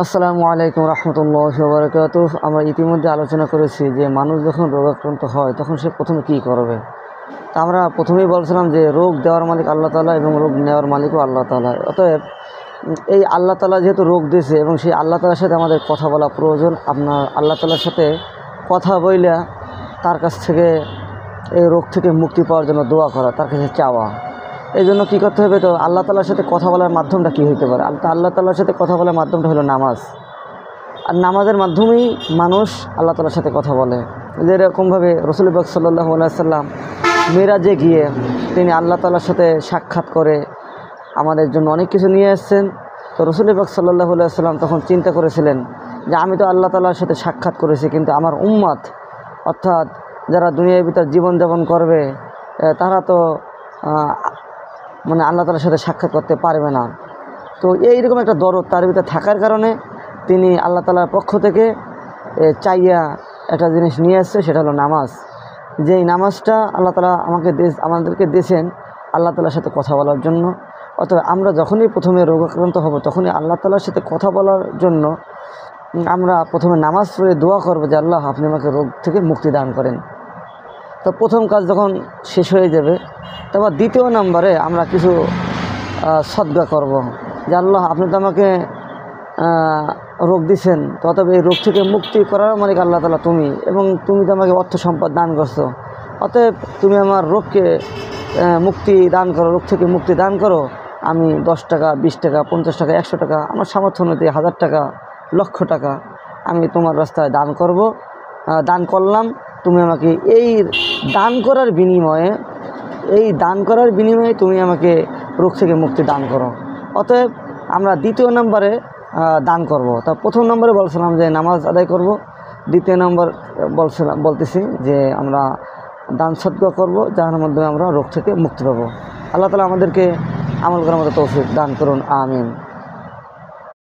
আসসালামু আলাইকুম রহমতুল্লাহি ওয়া বারাকাতুহু। আমরা ইতিমধ্যে আলোচনা করেছি যে মানুষ যখন রোগাক্রান্ত হয় তখন সে প্রথমে কী করবে। তা আমরা প্রথমেই বলছিলাম যে রোগ দেওয়ার মালিক আল্লাহ তাআলা এবং রোগ নেওয়ার মালিকও আল্লাহ তাআলা। অতএব এই আল্লাহ তাআলা যেহেতু রোগ দিয়েছে এবং সেই আল্লাহ তাআলার সাথে আমাদের কথা বলা প্রয়োজন। আপনার আল্লাহ তাআলার সাথে কথা বইলা তার কাছ থেকে এই রোগ থেকে মুক্তি পাওয়ার জন্য দোয়া করা, তার কাছে চাওয়া। এই জন্য কী করতে হবে? তো আল্লাহ তাআলার সাথে কথা বলার মাধ্যমটা কী হইতে পারে? আল্লাহ তাআলার সাথে কথা বলার মাধ্যমটা হলো নামাজ। আর নামাজের মাধ্যমেই মানুষ আল্লাহ তাআলার সাথে কথা বলে। যেরকমভাবে রাসূল পাক সাল্লাল্লাহু আলাইহি ওয়াসাল্লাম মেরাজে গিয়ে তিনি আল্লাহ তাআলার সাথে সাক্ষাৎ করে আমাদের জন্য অনেক কিছু নিয়ে এসেছেন। তো রাসূল পাক সাল্লাল্লাহু আলাইহি ওয়াসাল্লাম তখন চিন্তা করেছিলেন যে আমি তো আল্লাহ তাআলার সাথে সাক্ষাৎ করেছি, কিন্তু আমার উম্মত অর্থাৎ যারা দুনিয়ার ভিতর জীবনযাপন করবে তারা তো আল্লাহ তাআলার সাথে সাক্ষাৎ করতে পারবে না। তো এইরকম একটা দরদ তার ভিতরে থাকার কারণে তিনি আল্লাহ তাআলার পক্ষ থেকে চাইয়া একটা জিনিস নিয়ে আসছে, সেটা হলো নামাজ। যেই নামাজটা আল্লাহ তাআলা আমাদেরকে দিয়েছেন আল্লাহ তাআলার সাথে কথা বলার জন্য। অতএব আমরা যখনই প্রথমে রোগাক্রান্ত হব তখনই আল্লাহ তাআলার সাথে কথা বলার জন্য আমরা প্রথমে নামাজ পড়ে দোয়া করব যে আল্লাহ আপনি আমাকে রোগ থেকে মুক্তি দান করেন। তো প্রথম কাজ যখন শেষ হয়ে যাবে, তারপর দ্বিতীয় নম্বরে আমরা কিছু সদকা করব যে আল্লাহ আপনি তো আমাকে রোগ দিছেন, তো অতএব এই রোগ থেকে মুক্তি করার মালিক আল্লাহ তাআলা তুমি, এবং তুমি তো আমাকে অর্থ সম্পদ দান করছো। অতএব তুমি আমার রোগকে মুক্তি দান করো, রোগ থেকে মুক্তি দান করো। আমি 10 টাকা, 20 টাকা, 50 টাকা, 100 টাকা, আমার সামর্থ্য অনুযায়ী 1000 টাকা, লক্ষ টাকা আমি তোমার রাস্তায় দান করব, দান করলাম। তুমি আমাকে এই দান করার বিনিময়ে তুমি আমাকে রোগ থেকে মুক্তি দান করো। অতএব আমরা দ্বিতীয় নম্বরে দান করব। তা প্রথম নম্বরে বলছিলাম যে নামাজ আদায় করব, দ্বিতীয় নম্বর বলতেছি যে আমরা দান সদকা করব, যার মাধ্যমে আমরা রোগ থেকে মুক্তি পাবো। আল্লাহ তাআলা আমাদেরকে আমল করার মতো তৌফিক দান করুন, আমিন।